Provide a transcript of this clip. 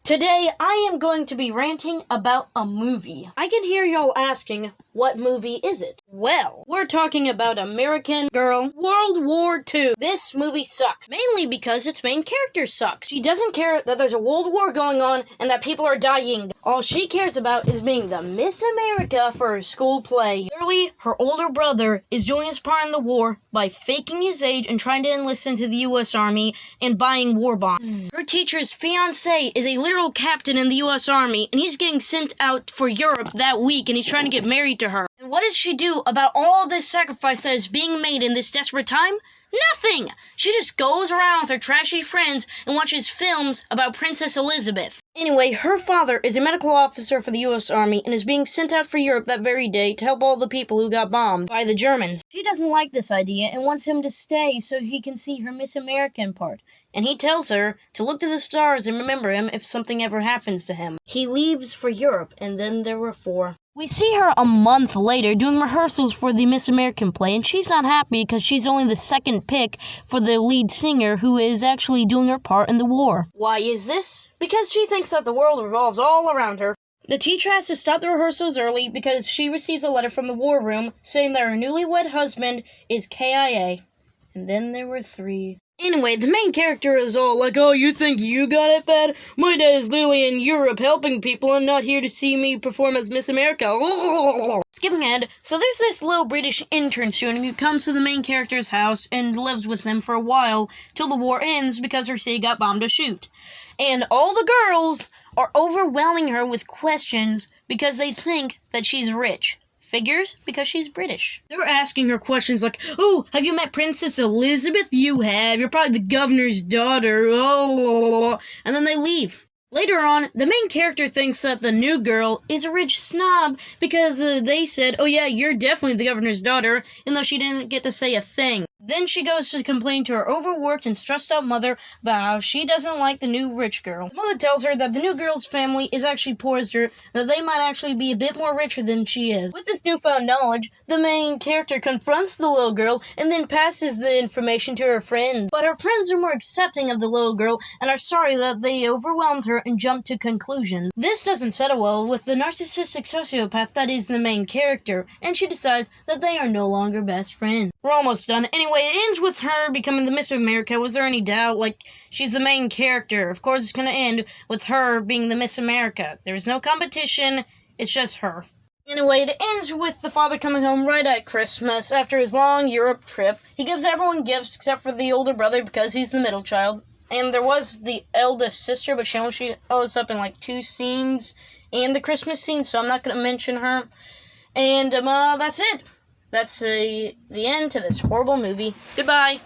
Today, I am going to be ranting about a movie. I can hear y'all asking, what movie is it? Well, we're talking about American Girl World War II. This movie sucks, mainly because its main character sucks. She doesn't care that there's a world war going on and that people are dying. All she cares about is being the Miss America for her school play. Clearly, her older brother is doing his part in the war by faking his age and trying to enlist into the U.S. Army and buying war bonds. Her teacher's fiancé is a literal captain in the U.S. Army, and he's getting sent out for Europe that week, and he's trying to get married to her. And what does she do about all this sacrifice that is being made in this desperate time? Nothing! She just goes around with her trashy friends and watches films about Princess Elizabeth. Anyway, her father is a medical officer for the U.S. Army and is being sent out for Europe that very day to help all the people who got bombed by the Germans. She doesn't like this idea and wants him to stay so he can see her Miss American part. And he tells her to look to the stars and remember him if something ever happens to him. He leaves for Europe, and then there were 4. We see her a month later doing rehearsals for the Miss American play, and she's not happy because she's only the second pick for the lead singer who is actually doing her part in the war. Why is this? Because she thinks that the world revolves all around her. The teacher has to stop the rehearsals early because she receives a letter from the war room saying that her newlywed husband is KIA. And then there were 3. Anyway, the main character is all like, oh, you think you got it bad? My dad is literally in Europe helping people and not here to see me perform as Miss America. Skipping ahead, so there's this little British intern student who comes to the main character's house and lives with them for a while till the war ends because her city got bombed to shoot. And all the girls are overwhelming her with questions because they think that she's rich. Figures, because she's British. They're asking her questions like, oh, have you met Princess Elizabeth? You have. You're probably the governor's daughter. Oh, and then they leave. Later on, the main character thinks that the new girl is a rich snob because they said, oh yeah, you're definitely the governor's daughter, even though she didn't get to say a thing. Then she goes to complain to her overworked and stressed out mother about how she doesn't like the new rich girl. The mother tells her that the new girl's family is actually poor as dirt, that they might actually be a bit more richer than she is. With this newfound knowledge, the main character confronts the little girl and then passes the information to her friends. But her friends are more accepting of the little girl and are sorry that they overwhelmed her and jumped to conclusions. This doesn't settle well with the narcissistic sociopath that is the main character, and she decides that they are no longer best friends. We're almost done. Anyway, it ends with her becoming the Miss America. Was there any doubt? Like, she's the main character. Of course, it's going to end with her being the Miss America. There's no competition. It's just her. Anyway, it ends with the father coming home right at Christmas after his long Europe trip. He gives everyone gifts except for the older brother because he's the middle child. And there was the eldest sister, but she only shows up in like 2 scenes and the Christmas scene, so I'm not going to mention her. And that's it. That's the end to this horrible movie. Goodbye.